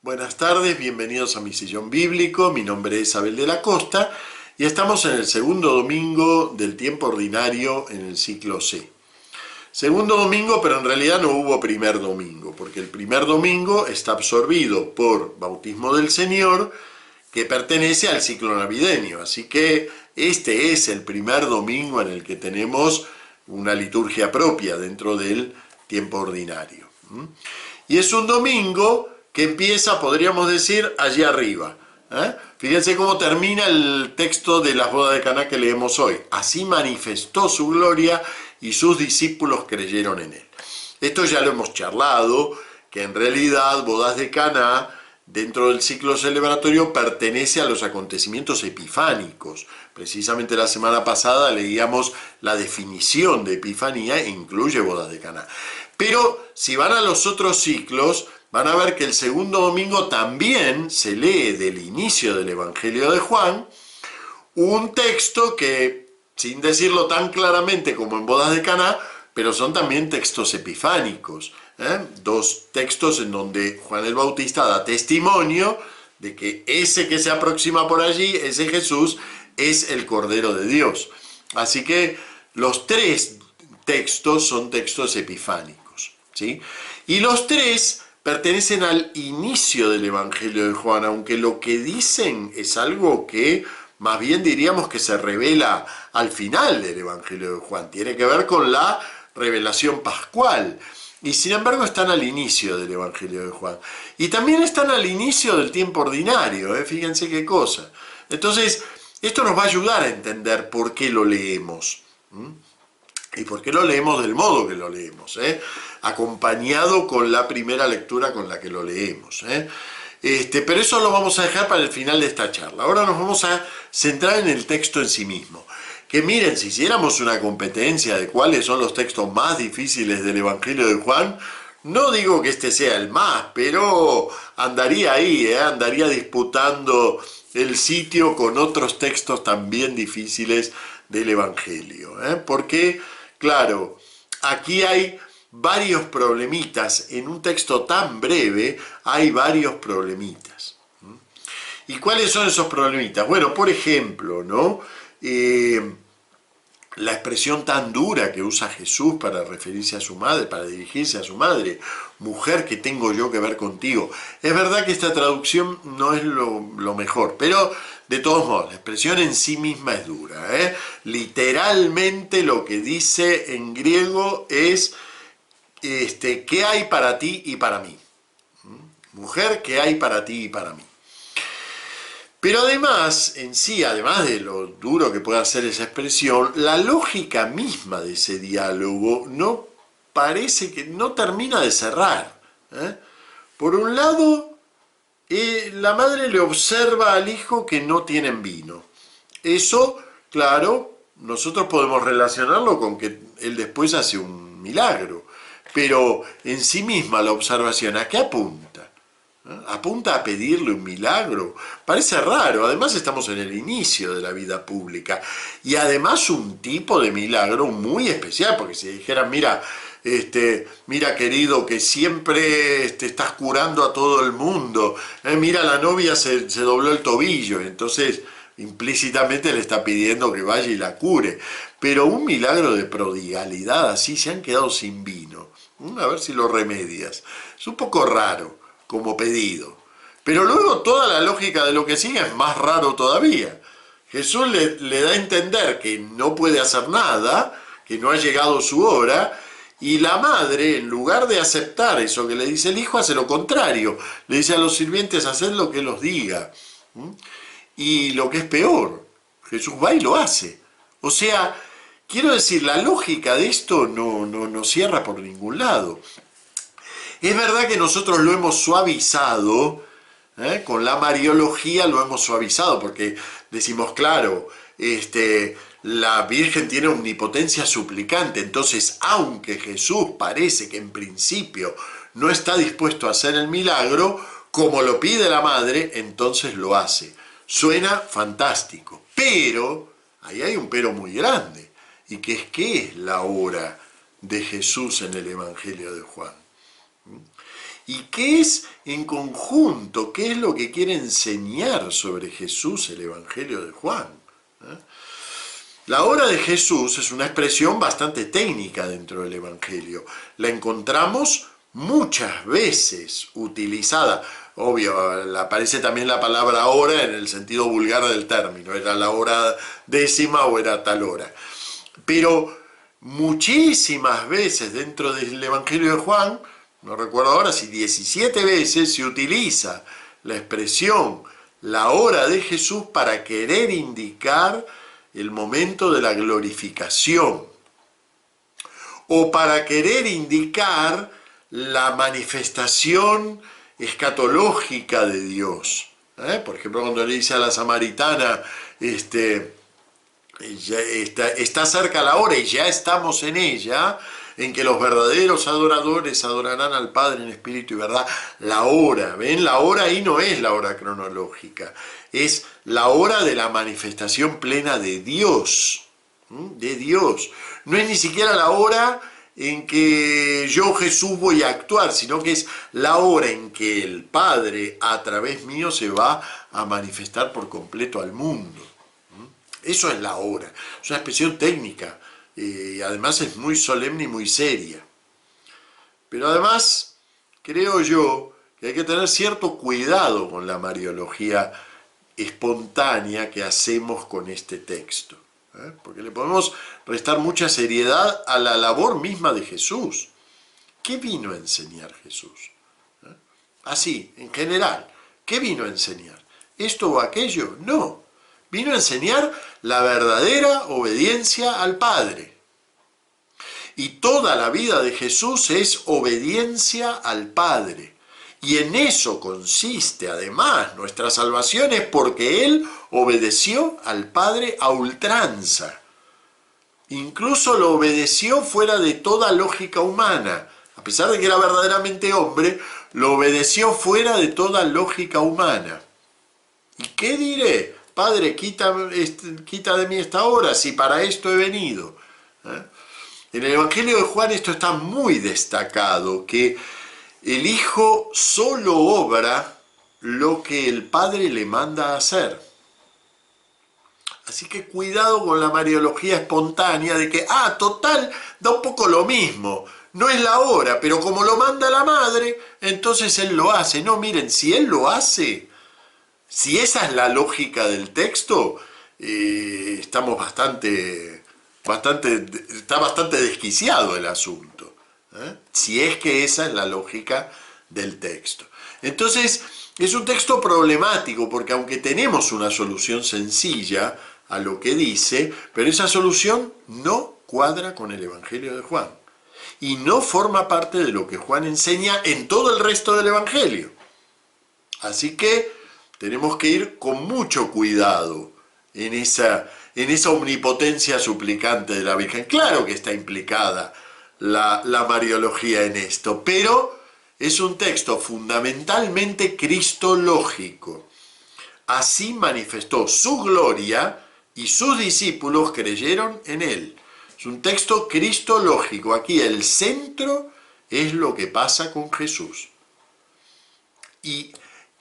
Buenas tardes, bienvenidos a mi sillón bíblico. Mi nombre es Abel de la Costa y estamos en el segundo domingo del tiempo ordinario en el ciclo C. Segundo domingo, pero en realidad no hubo primer domingo, porque el primer domingo está absorbido por Bautismo del Señor, que pertenece al ciclo navideño. Así que este es el primer domingo en el que tenemos una liturgia propia dentro del tiempo ordinario. Y es un domingo que empieza, podríamos decir, allí arriba. Fíjense cómo termina el texto de las bodas de Caná que leemos hoy. Así manifestó su gloria y sus discípulos creyeron en él. Esto ya lo hemos charlado, que en realidad bodas de Caná, dentro del ciclo celebratorio, pertenece a los acontecimientos epifánicos. Precisamente la semana pasada leíamos la definición de Epifanía e incluye bodas de Caná. Pero si van a los otros ciclos, van a ver que el segundo domingo también se lee del inicio del Evangelio de Juan, un texto que, sin decirlo tan claramente como en bodas de Caná, pero son también textos epifánicos, dos textos en donde Juan el Bautista da testimonio de que ese que se aproxima por allí, ese Jesús, es el Cordero de Dios. Así que los tres textos son textos epifánicos, ¿sí? Y los tres pertenecen al inicio del Evangelio de Juan, aunque lo que dicen es algo que más bien diríamos que se revela al final del Evangelio de Juan. Tiene que ver con la revelación pascual. Y sin embargo están al inicio del Evangelio de Juan. Y también están al inicio del tiempo ordinario, fíjense qué cosa. Entonces, esto nos va a ayudar a entender por qué lo leemos. Y por qué lo leemos del modo que lo leemos, acompañado con la primera lectura con la que lo leemos. Pero eso lo vamos a dejar para el final de esta charla. Ahora nos vamos a centrar en el texto en sí mismo. Que miren, si hiciéramos una competencia de cuáles son los textos más difíciles del Evangelio de Juan, no digo que este sea el más, pero andaría ahí, andaría disputando el sitio con otros textos también difíciles del Evangelio. Porque, claro, aquí hay varios problemitas. En un texto tan breve hay varios problemitas. ¿Y cuáles son esos problemitas? Bueno, por ejemplo, ¿no? La expresión tan dura que usa Jesús para referirse a su madre, para dirigirse a su madre, mujer, ¿qué tengo yo que ver contigo? Es verdad que esta traducción no es lo mejor, pero de todos modos, la expresión en sí misma es dura. Literalmente lo que dice en griego es, ¿qué hay para ti y para mí? Mujer, ¿qué hay para ti y para mí? Pero además, en sí, además de lo duro que pueda ser esa expresión, la lógica misma de ese diálogo no parece que no termina de cerrar. Por un lado, la madre le observa al hijo que no tienen vino. Eso, claro, nosotros podemos relacionarlo con que él después hace un milagro. Pero en sí misma la observación, ¿a qué apunta? ¿Apunta a pedirle un milagro? Parece raro. Además estamos en el inicio de la vida pública y además un tipo de milagro muy especial, porque si dijeran, mira, mira querido, que siempre estás curando a todo el mundo, mira, la novia se dobló el tobillo, entonces implícitamente le está pidiendo que vaya y la cure. Pero un milagro de prodigalidad así, se han quedado sin vino, a ver si lo remedias. Es un poco raro como pedido. Pero luego toda la lógica de lo que sigue es más raro todavía. Jesús le da a entender que no puede hacer nada, que no ha llegado su hora, y la madre, en lugar de aceptar eso que le dice el hijo, hace lo contrario. Le dice a los sirvientes, haced lo que él os diga. Y lo que es peor, Jesús va y lo hace. O sea, quiero decir, la lógica de esto no cierra por ningún lado. Es verdad que nosotros lo hemos suavizado, con la Mariología lo hemos suavizado, porque decimos, claro, la Virgen tiene omnipotencia suplicante, entonces aunque Jesús parece que en principio no está dispuesto a hacer el milagro, como lo pide la Madre, entonces lo hace. Suena fantástico, pero ahí hay un pero muy grande, y que es ¿qué es la hora de Jesús en el Evangelio de Juan? ¿Y qué es en conjunto? ¿Qué es lo que quiere enseñar sobre Jesús el Evangelio de Juan? La hora de Jesús es una expresión bastante técnica dentro del Evangelio. La encontramos muchas veces utilizada. Obvio, aparece también la palabra hora en el sentido vulgar del término. Era la hora décima o era tal hora. Pero muchísimas veces dentro del Evangelio de Juan, no recuerdo ahora si 17 veces se utiliza la expresión la hora de Jesús para querer indicar el momento de la glorificación o para querer indicar la manifestación escatológica de Dios. Por ejemplo, cuando le dice a la samaritana, está cerca la hora y ya estamos en ella, en que los verdaderos adoradores adorarán al Padre en espíritu y verdad. La hora, ¿ven? La hora ahí no es la hora cronológica, es la hora de la manifestación plena de Dios, de Dios. No es ni siquiera la hora en que yo, Jesús, voy a actuar, sino que es la hora en que el Padre, a través mío, se va a manifestar por completo al mundo. Eso es la hora, es una expresión técnica, y además es muy solemne y muy seria. Pero además, creo yo que hay que tener cierto cuidado con la mariología espontánea que hacemos con este texto, porque le podemos restar mucha seriedad a la labor misma de Jesús. ¿Qué vino a enseñar Jesús? Así, en general, ¿qué vino a enseñar? ¿Esto o aquello? No. Vino a enseñar la verdadera obediencia al Padre. Y toda la vida de Jesús es obediencia al Padre. Y en eso consiste, además, nuestra salvación es porque Él obedeció al Padre a ultranza. Incluso lo obedeció fuera de toda lógica humana. A pesar de que era verdaderamente hombre, lo obedeció fuera de toda lógica humana. ¿Y qué diré? Padre, quita de mí esta hora, si para esto he venido. En el Evangelio de Juan esto está muy destacado, que el Hijo solo obra lo que el Padre le manda a hacer. Así que cuidado con la mariología espontánea de que, total, da un poco lo mismo. No es la hora, pero como lo manda la madre, entonces Él lo hace. No, miren, si Él lo hace, si esa es la lógica del texto, estamos está bastante desquiciado el asunto. Si es que esa es la lógica del texto. Entonces, es un texto problemático, porque aunque tenemos una solución sencilla a lo que dice, pero esa solución no cuadra con el Evangelio de Juan. Y no forma parte de lo que Juan enseña en todo el resto del Evangelio. Así que tenemos que ir con mucho cuidado en esa omnipotencia suplicante de la Virgen. Claro que está implicada la mariología en esto, pero es un texto fundamentalmente cristológico. Así manifestó su gloria y sus discípulos creyeron en él. Es un texto cristológico. Aquí el centro es lo que pasa con Jesús. ¿Y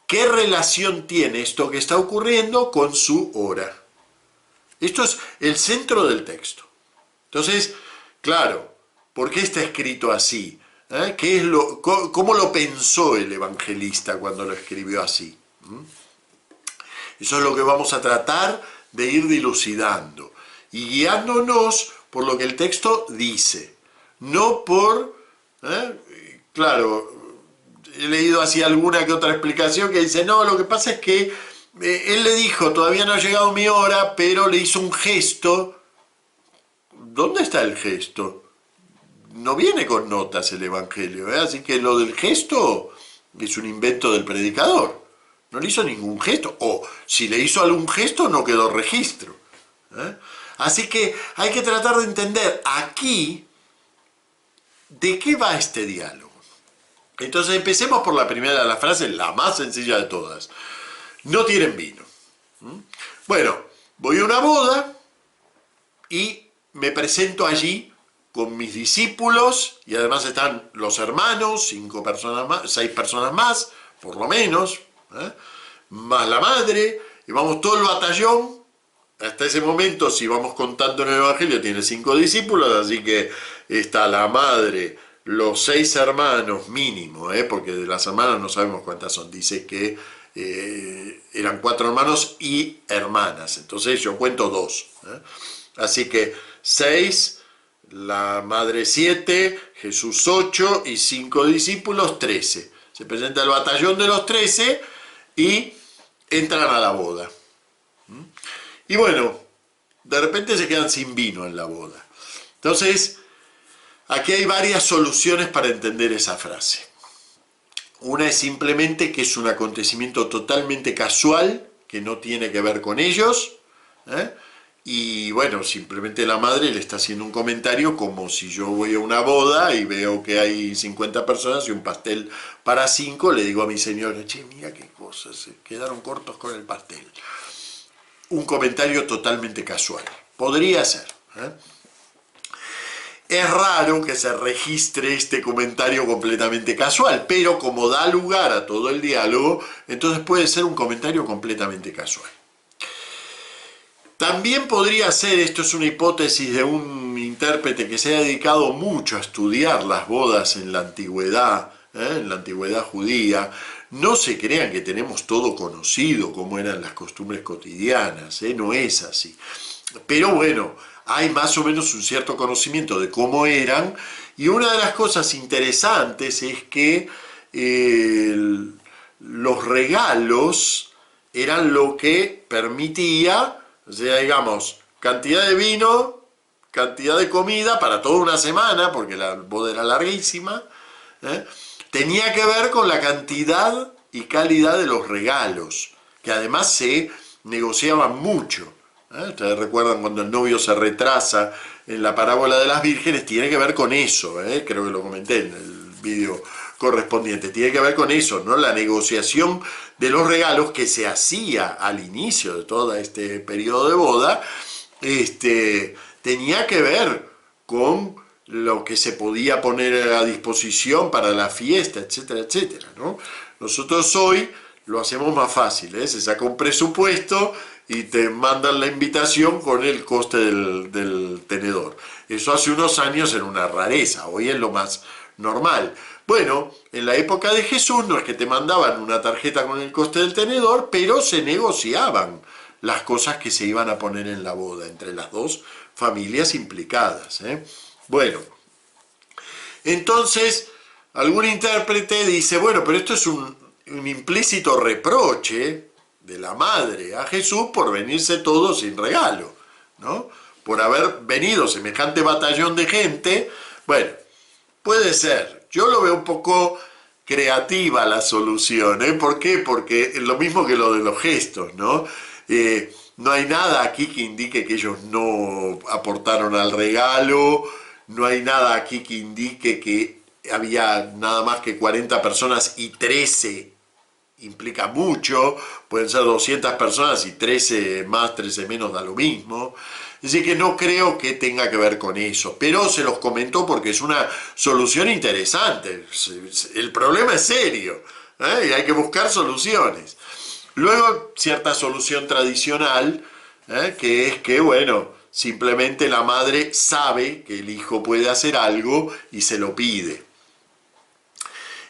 qué relación tiene esto que está ocurriendo con su hora? Esto es el centro del texto. Entonces, claro, ¿por qué está escrito así? ¿Cómo lo pensó el evangelista cuando lo escribió así? Eso es lo que vamos a tratar de ir dilucidando y guiándonos por lo que el texto dice, no por, claro, he leído así alguna que otra explicación que dice, no, lo que pasa es que él le dijo, todavía no ha llegado mi hora, pero le hizo un gesto. ¿Dónde está el gesto? No viene con notas el Evangelio, así que lo del gesto es un invento del predicador. No le hizo ningún gesto, o si le hizo algún gesto no quedó registro. Así que hay que tratar de entender aquí de qué va este diálogo. Entonces empecemos por la primera de las frases, la más sencilla de todas. No tienen vino. Bueno, voy a una boda y me presento allí con mis discípulos, y además están los hermanos, 6 personas más, por lo menos, más la madre, y vamos todo el batallón. Hasta ese momento, si vamos contando en el Evangelio, tiene 5 discípulos, así que está la madre, los 6 hermanos mínimo, porque de las hermanas no sabemos cuántas son, dice que eran 4 hermanos y hermanas, entonces yo cuento 2. Así que 6, la madre 7, Jesús 8 y 5 discípulos 13. Se presenta el batallón de los 13 y entran a la boda. Y bueno, de repente se quedan sin vino en la boda. Entonces, aquí hay varias soluciones para entender esa frase. Una es simplemente que es un acontecimiento totalmente casual, que no tiene que ver con ellos, y bueno, simplemente la madre le está haciendo un comentario como si yo voy a una boda y veo que hay 50 personas y un pastel para 5, le digo a mi señora, che, mira qué cosas, se quedaron cortos con el pastel. Un comentario totalmente casual. Podría ser. Es raro que se registre este comentario completamente casual, pero como da lugar a todo el diálogo, entonces puede ser un comentario completamente casual. También podría ser, esto es una hipótesis de un intérprete que se ha dedicado mucho a estudiar las bodas en la antigüedad judía. No se crean que tenemos todo conocido, cómo eran las costumbres cotidianas, no es así. Pero bueno, hay más o menos un cierto conocimiento de cómo eran, y una de las cosas interesantes es que los regalos eran lo que permitía, o sea, digamos, cantidad de vino, cantidad de comida para toda una semana, porque la boda era larguísima, tenía que ver con la cantidad y calidad de los regalos, que además se negociaban mucho. Ustedes recuerdan cuando el novio se retrasa en la parábola de las vírgenes, tiene que ver con eso, creo que lo comenté en el vídeo correspondiente, tiene que ver con eso, ¿no? La negociación de los regalos que se hacía al inicio de todo este periodo de boda, tenía que ver con lo que se podía poner a disposición para la fiesta, etcétera, etcétera, ¿no? Nosotros hoy lo hacemos más fácil, se saca un presupuesto y te mandan la invitación con el coste del tenedor. Eso hace unos años era una rareza, hoy es lo más normal. Bueno, en la época de Jesús no es que te mandaban una tarjeta con el coste del tenedor, pero se negociaban las cosas que se iban a poner en la boda entre las dos familias implicadas. Bueno, entonces algún intérprete dice, bueno, pero esto es un implícito reproche de la madre a Jesús por venirse todo sin regalo, ¿no? Por haber venido semejante batallón de gente. Bueno, puede ser. Yo lo veo un poco creativa la solución, ¿Por qué? Porque es lo mismo que lo de los gestos, ¿no? No hay nada aquí que indique que ellos no aportaron al regalo, no hay nada aquí que indique que había nada más que 40 personas y 13 implica mucho, pueden ser 200 personas y 13 más, 13 menos da lo mismo. Así que no creo que tenga que ver con eso, pero se los comento porque es una solución interesante. El problema es serio, y hay que buscar soluciones. Luego, cierta solución tradicional, que es que, bueno, simplemente la madre sabe que el hijo puede hacer algo y se lo pide.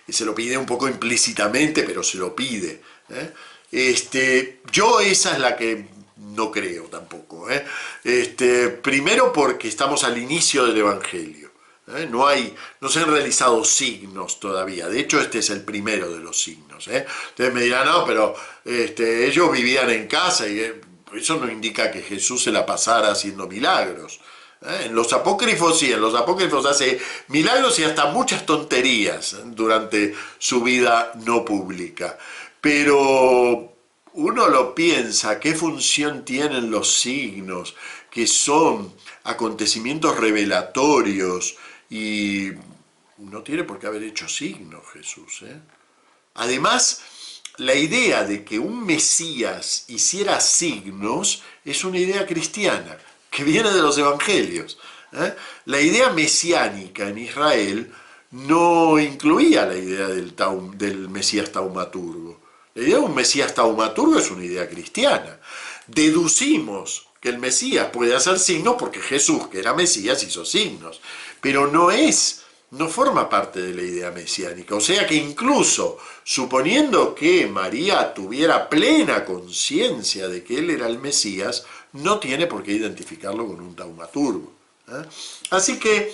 Y se lo pide un poco implícitamente, pero se lo pide. Yo esa es la que no creo tampoco. Primero porque estamos al inicio del Evangelio. No se han realizado signos todavía. De hecho, este es el primero de los signos. Ustedes me dirán, no, pero ellos vivían en casa y eso no indica que Jesús se la pasara haciendo milagros. En los apócrifos sí, en los apócrifos hace milagros y hasta muchas tonterías durante su vida no pública. Pero uno lo piensa, ¿qué función tienen los signos? Que son acontecimientos revelatorios y no tiene por qué haber hecho signos Jesús. Además, la idea de que un Mesías hiciera signos es una idea cristiana, que viene de los evangelios. La idea mesiánica en Israel no incluía la idea del Mesías taumaturgo. La idea de un Mesías taumaturgo es una idea cristiana. Deducimos que el Mesías puede hacer signos porque Jesús, que era Mesías, hizo signos, pero no forma parte de la idea mesiánica. O sea que incluso suponiendo que María tuviera plena conciencia de que él era el Mesías, no tiene por qué identificarlo con un taumaturgo. Así que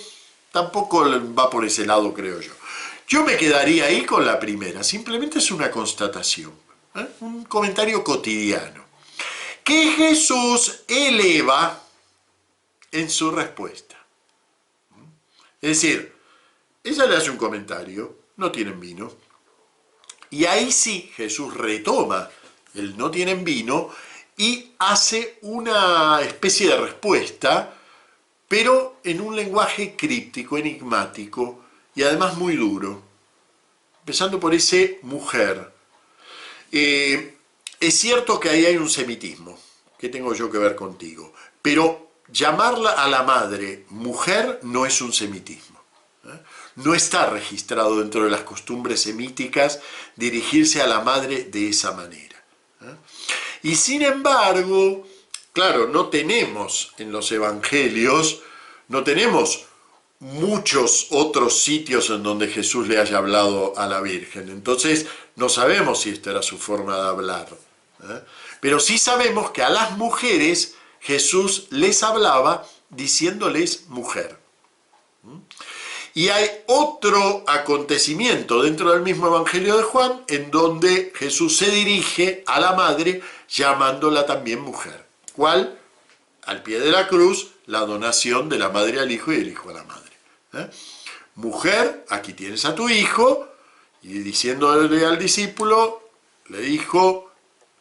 tampoco va por ese lado, creo yo. Yo me quedaría ahí con la primera, simplemente es una constatación, un comentario cotidiano, que Jesús eleva en su respuesta. Es decir, ella le hace un comentario, no tienen vino, y ahí sí Jesús retoma el no tienen vino y hace una especie de respuesta, pero en un lenguaje críptico, enigmático y además muy duro, empezando por ese mujer. Es cierto que ahí hay un semitismo, que tengo yo que ver contigo, pero llamarla a la madre mujer no es un semitismo. No está registrado dentro de las costumbres semíticas dirigirse a la madre de esa manera. Y sin embargo, claro, no tenemos en los evangelios, no tenemos muchos otros sitios en donde Jesús le haya hablado a la Virgen. Entonces, no sabemos si esta era su forma de hablar. Pero sí sabemos que a las mujeres Jesús les hablaba diciéndoles mujer. Y hay otro acontecimiento dentro del mismo Evangelio de Juan en donde Jesús se dirige a la madre llamándola también mujer. ¿Cuál? Al pie de la cruz, la donación de la madre al hijo y del hijo a la madre. Mujer, aquí tienes a tu hijo, y diciéndole al discípulo, le dijo,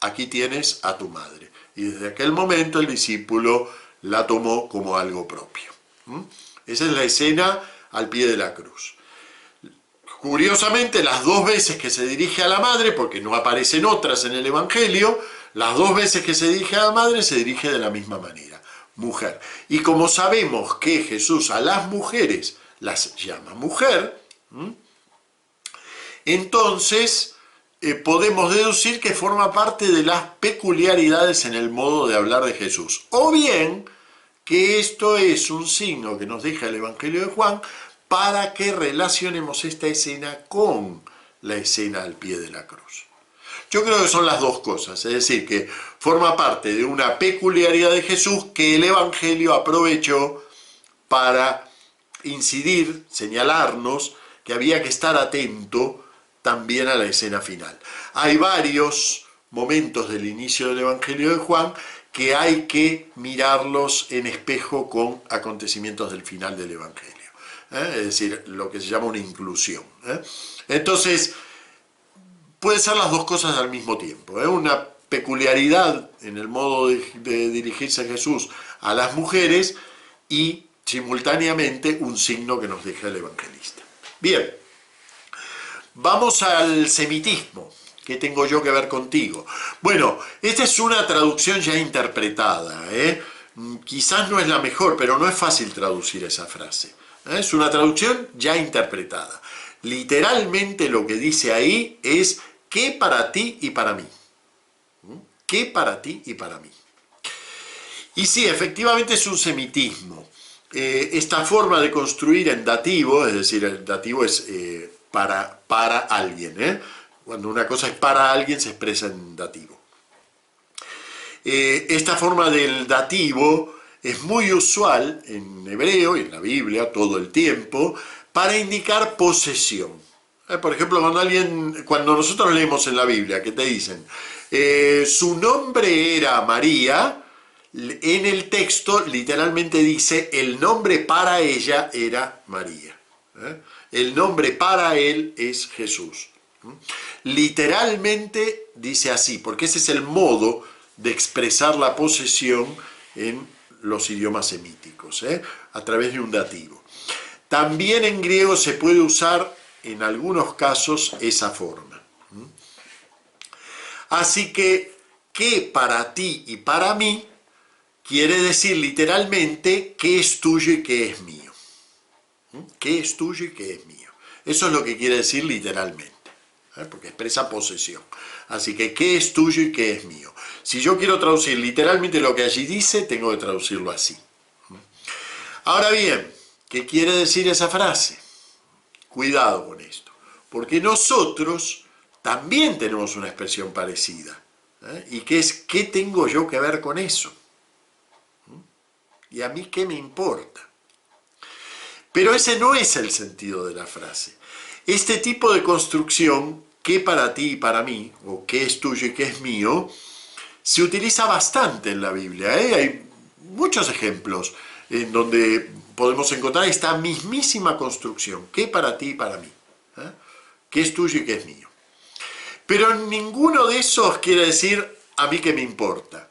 aquí tienes a tu madre. Y desde aquel momento el discípulo la tomó como algo propio. Esa es la escena al pie de la cruz. Curiosamente, las dos veces que se dirige a la madre, porque no aparecen otras en el Evangelio, las dos veces que se dirige a la madre se dirige de la misma manera, mujer. Y como sabemos que Jesús a las mujeres las llama mujer, entonces podemos deducir que forma parte de las peculiaridades en el modo de hablar de Jesús. O bien que esto es un signo que nos deja el Evangelio de Juan para que relacionemos esta escena con la escena al pie de la cruz. Yo creo que son las dos cosas, es decir, que forma parte de una peculiaridad de Jesús que el Evangelio aprovechó para incidir, señalarnos que había que estar atento también a la escena final. Hay varios momentos del inicio del Evangelio de Juan que hay que mirarlos en espejo con acontecimientos del final del Evangelio. Es decir, lo que se llama una inclusión. Entonces, puede ser las dos cosas al mismo tiempo. Una peculiaridad en el modo de dirigirse a Jesús a las mujeres y simultáneamente un signo que nos deja el evangelista. Bien, vamos al semitismo. ¿Qué tengo yo que ver contigo? Bueno, esta es una traducción ya interpretada. Quizás no es la mejor, pero no es fácil traducir esa frase. Es una traducción ya interpretada. Literalmente lo que dice ahí es ¿qué para ti y para mí? ¿Qué para ti y para mí? Y sí, efectivamente es un semitismo. Esta forma de construir en dativo, es decir, el dativo es para alguien. Cuando una cosa es para alguien se expresa en dativo. Esta forma del dativo es muy usual en hebreo y en la Biblia todo el tiempo para indicar posesión. Por ejemplo, cuando nosotros leemos en la Biblia que te dicen su nombre era María, en el texto literalmente dice el nombre para ella era María. El nombre para él es Jesús. Literalmente dice así, porque ese es el modo de expresar la posesión en los idiomas semíticos, a través de un dativo. También en griego se puede usar en algunos casos esa forma. Así que para ti y para mí quiere decir literalmente qué es tuyo y qué es mío. ¿Qué es tuyo y qué es mío? Eso es lo que quiere decir literalmente, porque expresa posesión. Así que, ¿qué es tuyo y qué es mío? Si yo quiero traducir literalmente lo que allí dice, tengo que traducirlo así. Ahora bien, ¿qué quiere decir esa frase? Cuidado con esto, porque nosotros también tenemos una expresión parecida. ¿Y qué es, qué tengo yo que ver con eso? ¿Y a mí qué me importa? Pero ese no es el sentido de la frase. Este tipo de construcción, qué para ti y para mí, o qué es tuyo y qué es mío, se utiliza bastante en la Biblia. Hay muchos ejemplos en donde podemos encontrar esta mismísima construcción, qué para ti y para mí, qué es tuyo y qué es mío. Pero ninguno de esos quiere decir a mí qué me importa.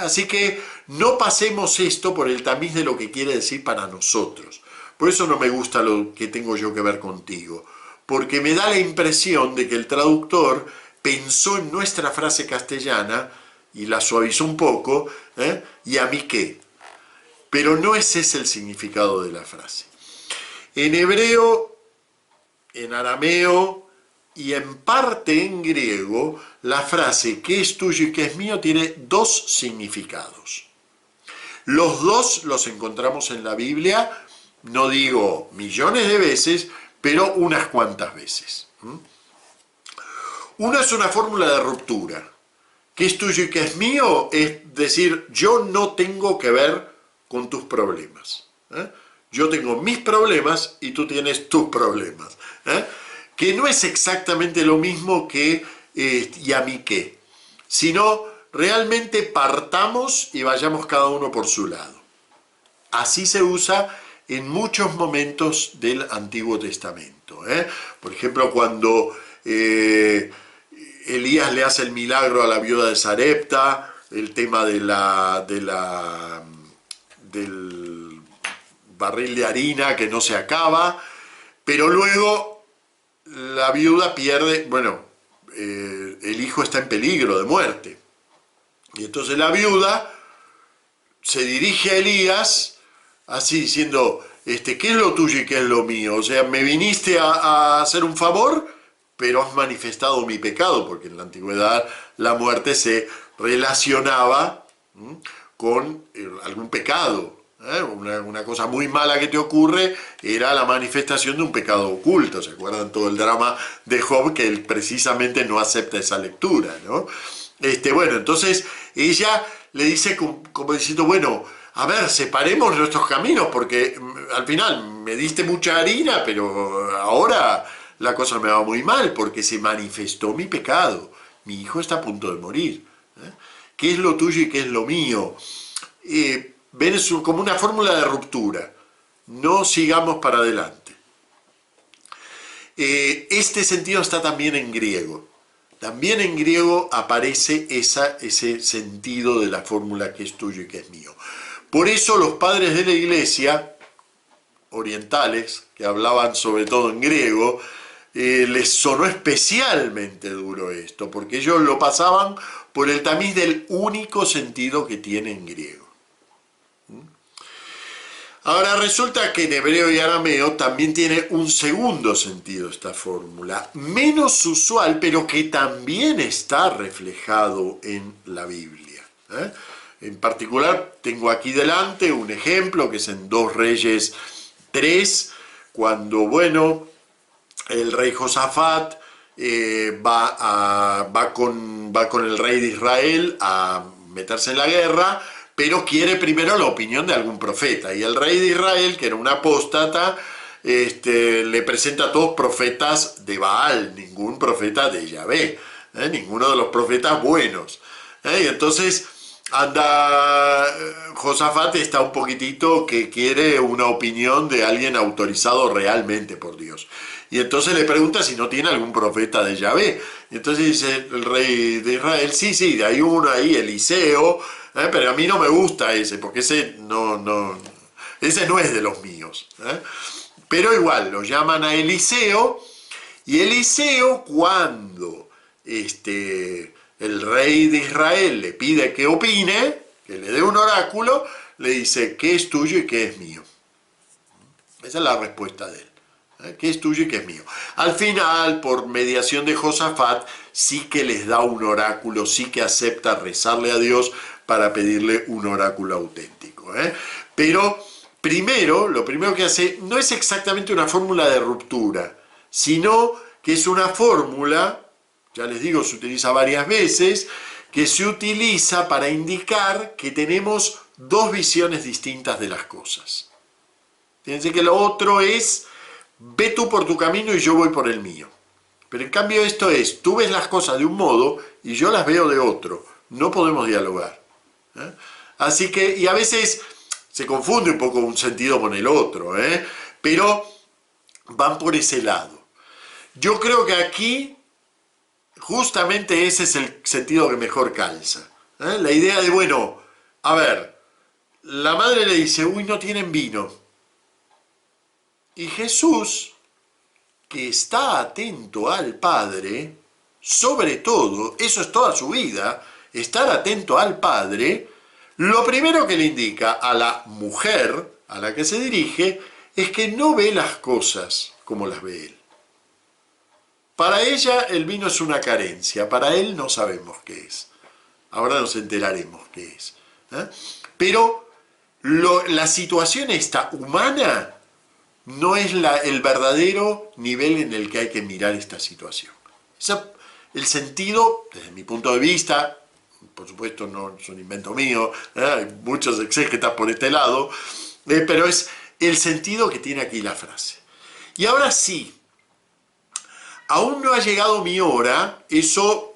Así que no pasemos esto por el tamiz de lo que quiere decir para nosotros. Por eso no me gusta lo que tengo yo que ver contigo, porque me da la impresión de que el traductor pensó en nuestra frase castellana y la suavizó un poco, ¿y a mí qué? Pero no ese es el significado de la frase. En hebreo, en arameo y en parte en griego, la frase ¿qué es tuyo y qué es mío? Tiene dos significados. Los dos los encontramos en la Biblia, no digo millones de veces, pero unas cuantas veces. Una es una fórmula de ruptura. ¿Qué es tuyo y qué es mío? Es decir, yo no tengo que ver con tus problemas. Yo tengo mis problemas y tú tienes tus problemas. Que no es exactamente lo mismo que y a mí qué, sino realmente partamos y vayamos cada uno por su lado. Así se usa en muchos momentos del Antiguo Testamento. Por ejemplo, cuando Elías le hace el milagro a la viuda de Sarepta, el tema del barril de harina que no se acaba, pero luego la viuda pierde, bueno, el hijo está en peligro de muerte. Y entonces la viuda se dirige a Elías así diciendo, ¿qué es lo tuyo y qué es lo mío? O sea, me viniste a hacer un favor, pero has manifestado mi pecado, porque en la antigüedad la muerte se relacionaba con algún pecado. Una cosa muy mala que te ocurre era la manifestación de un pecado oculto. ¿Se acuerdan todo el drama de Job? Que él precisamente no acepta esa lectura, ¿no? Bueno, entonces ella le dice como diciendo, bueno, a ver, separemos nuestros caminos, porque al final me diste mucha harina, pero ahora la cosa me va muy mal, porque se manifestó mi pecado. Mi hijo está a punto de morir. ¿Qué es lo tuyo y qué es lo mío? Ven, es como una fórmula de ruptura. No sigamos para adelante. Este sentido está también en griego. También en griego aparece ese sentido de la fórmula que es tuyo y que es mío. Por eso los padres de la iglesia orientales, que hablaban sobre todo en griego, les sonó especialmente duro esto, porque ellos lo pasaban por el tamiz del único sentido que tiene en griego. Ahora resulta que en hebreo y arameo también tiene un segundo sentido esta fórmula, menos usual, pero que también está reflejado en la Biblia. En particular tengo aquí delante un ejemplo que es en 2 Reyes 3, cuando, bueno, el rey Josafat va con el rey de Israel a meterse en la guerra, pero quiere primero la opinión de algún profeta. Y el rey de Israel, que era un apóstata, le presenta a todos profetas de Baal, ningún profeta de Yahvé, ninguno de los profetas buenos. Y entonces Josafat está un poquitito que quiere una opinión de alguien autorizado realmente por Dios. Y entonces le pregunta si no tiene algún profeta de Yahvé. Y entonces dice el rey de Israel, sí, hay uno ahí, Eliseo, pero a mí no me gusta ese, porque ese no es de los míos. Pero igual, lo llaman a Eliseo, y Eliseo cuando el rey de Israel le pide que opine, que le dé un oráculo, le dice qué es tuyo y qué es mío. Esa es la respuesta de él. ¿Qué es tuyo y qué es mío? Al final, por mediación de Josafat, sí que les da un oráculo, sí que acepta rezarle a Dios para pedirle un oráculo auténtico. Pero primero, lo primero que hace no es exactamente una fórmula de ruptura, sino que es una fórmula, ya les digo, se utiliza varias veces, que se utiliza para indicar que tenemos dos visiones distintas de las cosas. Fíjense que lo otro es, ve tú por tu camino y yo voy por el mío. Pero en cambio esto es, tú ves las cosas de un modo y yo las veo de otro. No podemos dialogar. Así que, y a veces se confunde un poco un sentido con el otro, pero van por ese lado. Yo creo que aquí justamente ese es el sentido que mejor calza. La idea de, bueno, a ver, la madre le dice, uy, no tienen vino. Y Jesús, que está atento al Padre, sobre todo, eso es toda su vida, estar atento al Padre, lo primero que le indica a la mujer a la que se dirige es que no ve las cosas como las ve él. Para ella el vino es una carencia, para él no sabemos qué es. Ahora nos enteraremos qué es. Pero la situación esta humana no es el verdadero nivel en el que hay que mirar esta situación. El sentido, desde mi punto de vista, por supuesto no es un invento mío, hay muchos exégetas por este lado, pero es el sentido que tiene aquí la frase. Y ahora sí, aún no ha llegado mi hora, eso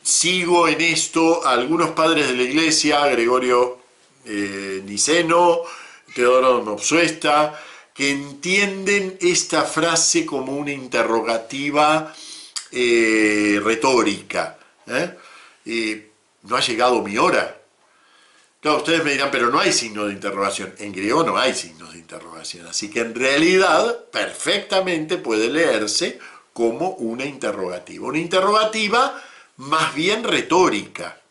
sigo en esto a algunos padres de la iglesia, Gregorio Niceno, Teodoro Mopsuesta, que entienden esta frase como una interrogativa retórica. ¿No ha llegado mi hora? Claro, ustedes me dirán, pero no hay signo de interrogación. En griego no hay signos de interrogación, así que en realidad perfectamente puede leerse como una interrogativa. Una interrogativa más bien retórica.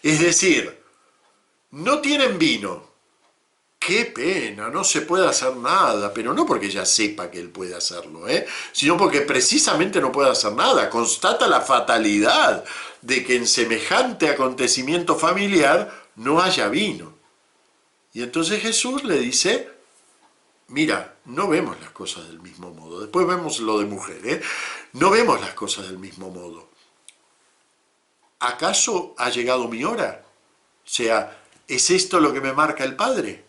Es decir, no tienen vino. Qué pena, no se puede hacer nada, pero no porque ella sepa que él puede hacerlo, sino porque precisamente no puede hacer nada. Constata la fatalidad de que en semejante acontecimiento familiar no haya vino. Y entonces Jesús le dice, mira, no vemos las cosas del mismo modo. Después vemos lo de mujer, no vemos las cosas del mismo modo. ¿Acaso ha llegado mi hora? O sea, ¿es esto lo que me marca el Padre?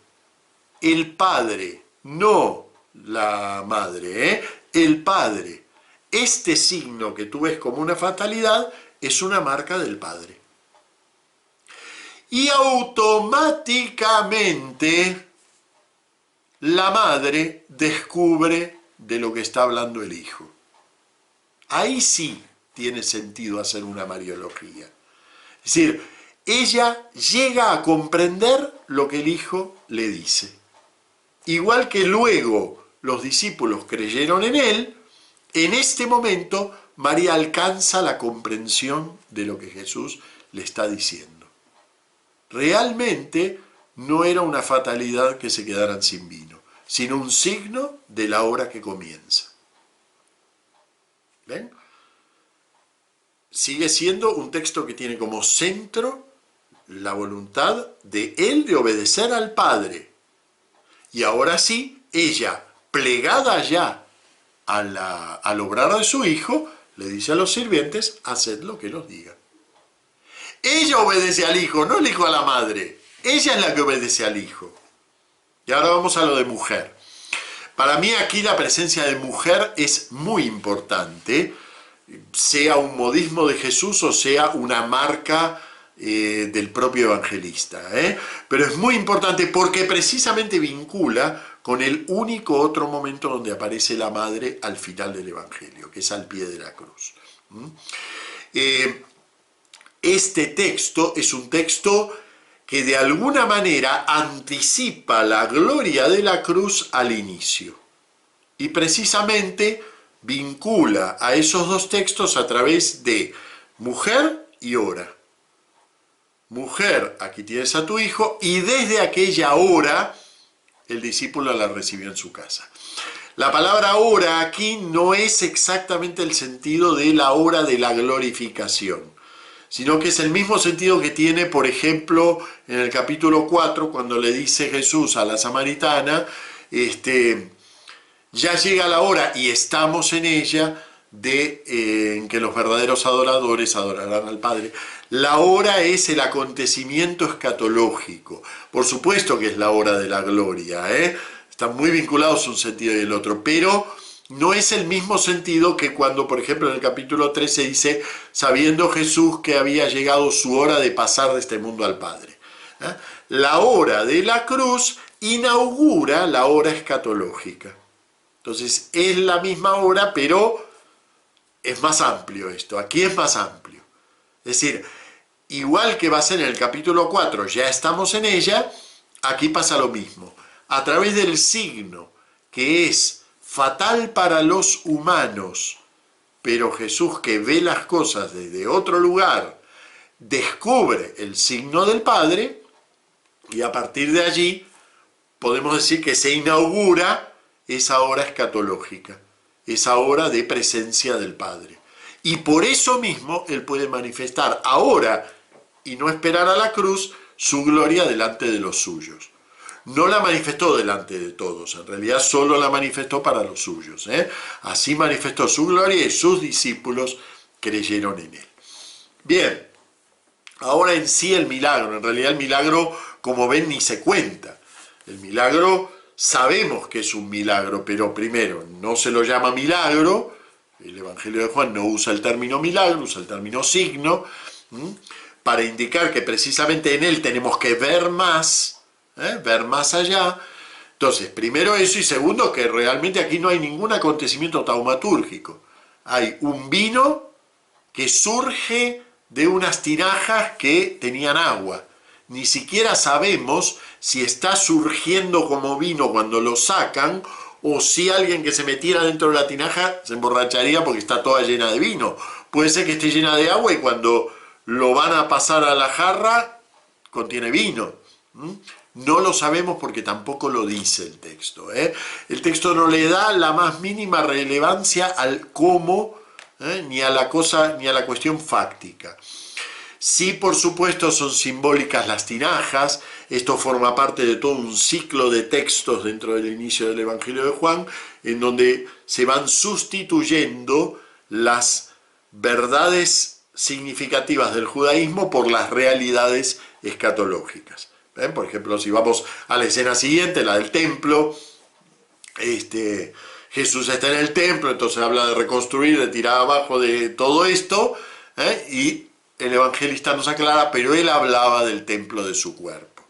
El Padre, no la madre, el Padre. Este signo que tú ves como una fatalidad es una marca del Padre. Y automáticamente la madre descubre de lo que está hablando el hijo. Ahí sí tiene sentido hacer una mariología. Es decir, ella llega a comprender lo que el hijo le dice. Igual que luego los discípulos creyeron en él, en este momento María alcanza la comprensión de lo que Jesús le está diciendo. Realmente no era una fatalidad que se quedaran sin vino, sino un signo de la hora que comienza. ¿Ven? Sigue siendo un texto que tiene como centro la voluntad de él de obedecer al Padre. Y ahora sí, ella, plegada ya al obrar de su hijo, le dice a los sirvientes, haced lo que los diga. Ella obedece al hijo, no el hijo a la madre. Ella es la que obedece al hijo. Y ahora vamos a lo de mujer. Para mí aquí la presencia de mujer es muy importante, sea un modismo de Jesús o sea una marca del propio evangelista. Pero es muy importante porque precisamente vincula con el único otro momento donde aparece la madre al final del evangelio, que es al pie de la cruz. Este texto es un texto que de alguna manera anticipa la gloria de la cruz al inicio. Y precisamente vincula a esos dos textos a través de mujer y hora. mujer, aquí tienes a tu hijo, y desde aquella hora el discípulo la recibió en su casa. La palabra hora aquí no es exactamente el sentido de la hora de la glorificación, sino que es el mismo sentido que tiene, por ejemplo, en el capítulo 4, cuando le dice Jesús a la samaritana, ya llega la hora y estamos en ella, en que los verdaderos adoradores adorarán al Padre. La hora es el acontecimiento escatológico. Por supuesto que es la hora de la gloria, están muy vinculados un sentido y el otro, pero no es el mismo sentido que cuando, por ejemplo, en el capítulo 13 dice, sabiendo Jesús que había llegado su hora de pasar de este mundo al Padre. La hora de la cruz inaugura la hora escatológica. Entonces es la misma hora, pero es más amplio esto. Aquí es más amplio. Es decir, igual que va a ser en el capítulo 4, ya estamos en ella, aquí pasa lo mismo. A través del signo, que es fatal para los humanos, pero Jesús, que ve las cosas desde otro lugar, descubre el signo del Padre, y a partir de allí podemos decir que se inaugura esa hora escatológica, esa hora de presencia del Padre. Y por eso mismo Él puede manifestar ahora, y no esperar a la cruz, su gloria delante de los suyos. No la manifestó delante de todos, en realidad solo la manifestó para los suyos. Así manifestó su gloria y sus discípulos creyeron en Él. Bien, ahora en sí el milagro, en realidad el milagro, como ven, ni se cuenta. El milagro, sabemos que es un milagro, pero primero, no se lo llama milagro, el Evangelio de Juan no usa el término milagro, usa el término signo, para indicar que precisamente en él tenemos que ver más allá. Entonces, primero eso, y segundo, que realmente aquí no hay ningún acontecimiento taumatúrgico. Hay un vino que surge de unas tinajas que tenían agua. Ni siquiera sabemos si está surgiendo como vino cuando lo sacan, o si alguien que se metiera dentro de la tinaja se emborracharía porque está toda llena de vino. Puede ser que esté llena de agua y cuando lo van a pasar a la jarra contiene vino. No lo sabemos porque tampoco lo dice el texto. El texto no le da la más mínima relevancia al cómo, ni a la cosa, ni a la cuestión fáctica. Sí, por supuesto, son simbólicas las tinajas. Esto forma parte de todo un ciclo de textos dentro del inicio del Evangelio de Juan, en donde se van sustituyendo las verdades significativas del judaísmo por las realidades escatológicas. Por ejemplo, si vamos a la escena siguiente, la del templo, Jesús está en el templo, entonces habla de reconstruir, de tirar abajo de todo esto, y el evangelista nos aclara, pero él hablaba del templo de su cuerpo.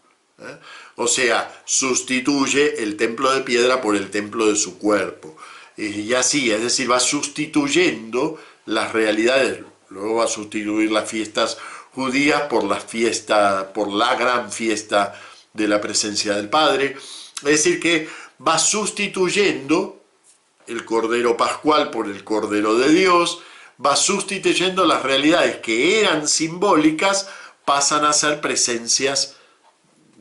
O sea, sustituye el templo de piedra por el templo de su cuerpo. Y así, es decir, va sustituyendo las realidades, luego va a sustituir las fiestas judías por la gran fiesta de la presencia del Padre. Es decir, que va sustituyendo el Cordero Pascual por el Cordero de Dios, va sustituyendo las realidades que eran simbólicas, pasan a ser presencias,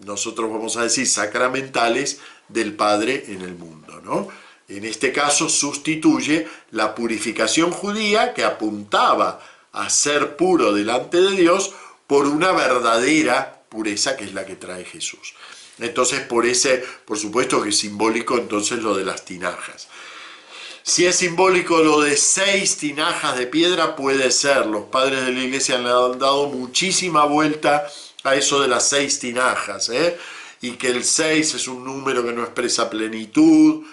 nosotros vamos a decir, sacramentales del Padre en el mundo, ¿no? En este caso sustituye la purificación judía que apuntaba a ser puro delante de Dios por una verdadera pureza que es la que trae Jesús. Entonces, por supuesto que es simbólico entonces lo de las tinajas. Si es simbólico lo de 6 tinajas de piedra, puede ser. Los padres de la iglesia le han dado muchísima vuelta a eso de las 6 tinajas, y que el 6 es un número que no expresa plenitud.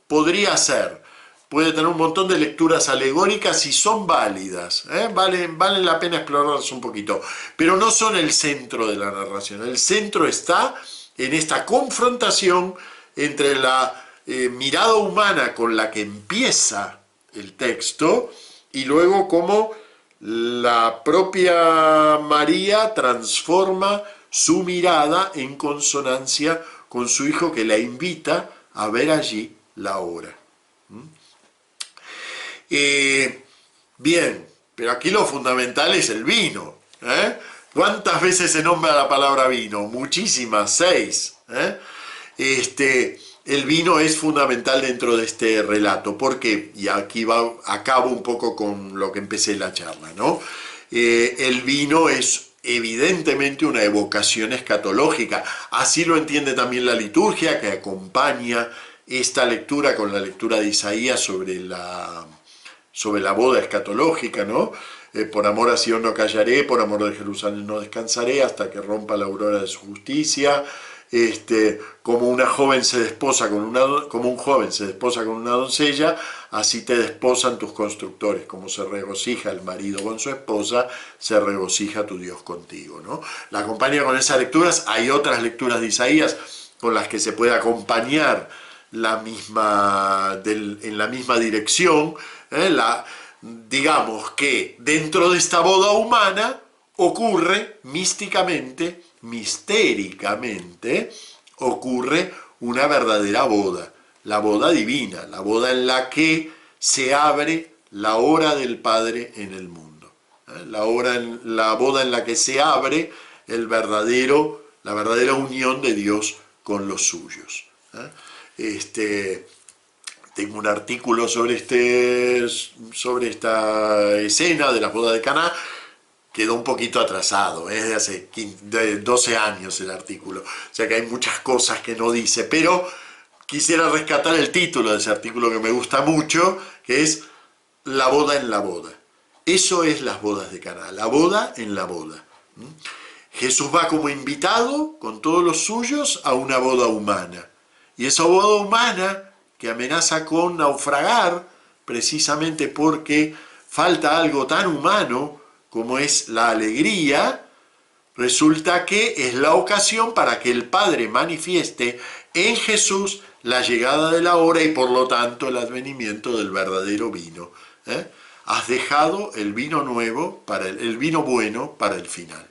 Podría ser. Puede tener un montón de lecturas alegóricas y son válidas. Valen la pena explorarlas un poquito. Pero no son el centro de la narración. El centro está en esta confrontación entre la mirada humana con la que empieza el texto y luego cómo la propia María transforma su mirada en consonancia con su hijo, que la invita a ver allí la hora. Bien, pero aquí lo fundamental es el vino. ¿Cuántas veces se nombra la palabra vino? Muchísimas, 6. El vino es fundamental dentro de este relato. ¿Por qué? Y aquí acabo un poco con lo que empecé la charla, ¿no? El vino es evidentemente una evocación escatológica. Así lo entiende también la liturgia, que acompaña esta lectura con la lectura de Isaías sobre la boda escatológica, ¿no? Por amor a Sion no callaré, por amor de Jerusalén no descansaré, hasta que rompa la aurora de su justicia. Como una joven se desposa como un joven se desposa con una doncella, así te desposan tus constructores. Como se regocija el marido con su esposa, se regocija tu Dios contigo, ¿no? La acompaña con esas lecturas. Hay otras lecturas de Isaías con las que se puede acompañar en la misma dirección. Digamos que dentro de esta boda humana ocurre místicamente, mistéricamente, ocurre una verdadera boda, la boda divina, la boda en la que se abre la hora del Padre en el mundo, la boda en la que se abre la verdadera unión de Dios con los suyos. Tengo un artículo sobre esta escena de la boda de Caná. Quedó un poquito atrasado, de hace 12 años el artículo, o sea que hay muchas cosas que no dice, pero quisiera rescatar el título de ese artículo que me gusta mucho, que es La boda en la boda. Eso es las bodas de Caná, la boda en la boda. Jesús va como invitado con todos los suyos a una boda humana, y esa boda humana que amenaza con naufragar, precisamente porque falta algo tan humano como es la alegría, resulta que es la ocasión para que el Padre manifieste en Jesús la llegada de la hora y por lo tanto el advenimiento del verdadero vino. Has dejado el vino nuevo, el vino bueno para el final.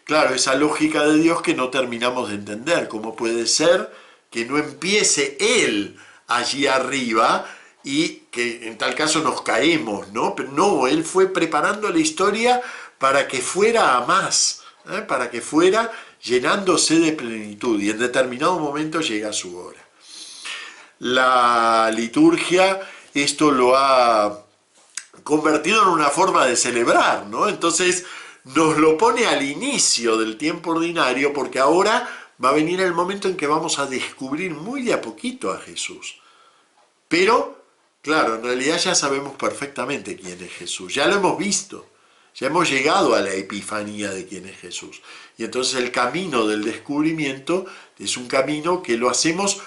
Claro, esa lógica de Dios que no terminamos de entender. ¿Cómo puede ser que no empiece Él allí arriba y que en tal caso nos caemos, ¿no? Pero no, Él fue preparando la historia para que fuera a más, para que fuera llenándose de plenitud, y en determinado momento llega su hora. La liturgia esto lo ha convertido en una forma de celebrar, ¿no? Entonces nos lo pone al inicio del tiempo ordinario, porque ahora va a venir el momento en que vamos a descubrir muy de a poquito a Jesús. Pero, claro, en realidad ya sabemos perfectamente quién es Jesús, ya lo hemos visto, ya hemos llegado a la epifanía de quién es Jesús. Y entonces el camino del descubrimiento es un camino que lo hacemos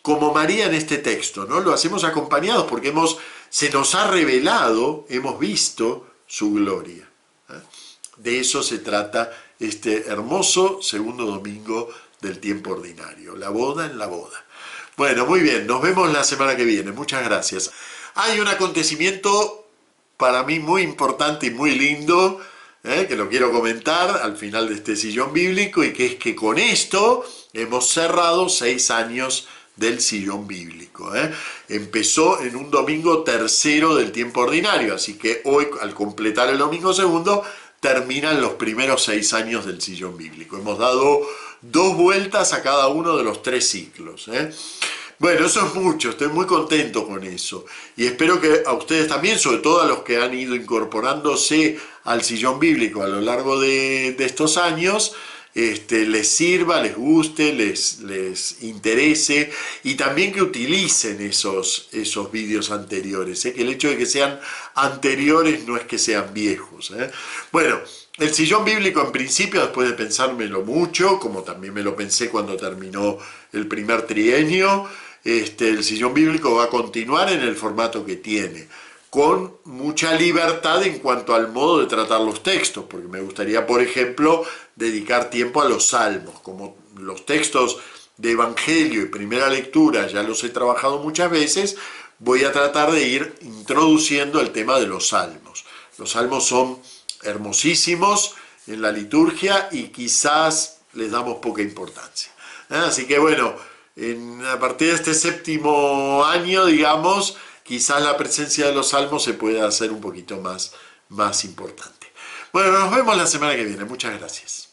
como María en este texto, ¿no? Lo hacemos acompañados porque se nos ha revelado, hemos visto su gloria. De eso se trata este hermoso segundo domingo del tiempo ordinario, la boda en la boda. Bueno, muy bien, nos vemos la semana que viene, muchas gracias. Hay un acontecimiento para mí muy importante y muy lindo, que lo quiero comentar al final de este sillón bíblico, y que es que con esto hemos cerrado 6 años del sillón bíblico. Empezó en un domingo tercero del tiempo ordinario, así que hoy, al completar el domingo segundo, terminan los primeros 6 años del sillón bíblico. Hemos dado 2 vueltas a cada uno de los 3 ciclos. Bueno, eso es mucho, estoy muy contento con eso. Y espero que a ustedes también, sobre todo a los que han ido incorporándose al sillón bíblico a lo largo de estos años, les sirva, les guste, les interese, y también que utilicen esos vídeos anteriores, que el hecho de que sean anteriores no es que sean viejos. Bueno, el sillón bíblico en principio, después de pensármelo mucho, como también me lo pensé cuando terminó el primer trienio, el sillón bíblico va a continuar en el formato que tiene, con mucha libertad en cuanto al modo de tratar los textos, porque me gustaría, por ejemplo, dedicar tiempo a los salmos. Como los textos de Evangelio y primera lectura ya los he trabajado muchas veces, voy a tratar de ir introduciendo el tema de los salmos. Los salmos son hermosísimos en la liturgia y quizás les damos poca importancia. Así que bueno, a partir de este 7º año, digamos, quizás la presencia de los salmos se pueda hacer un poquito más importante. Bueno, nos vemos la semana que viene. Muchas gracias.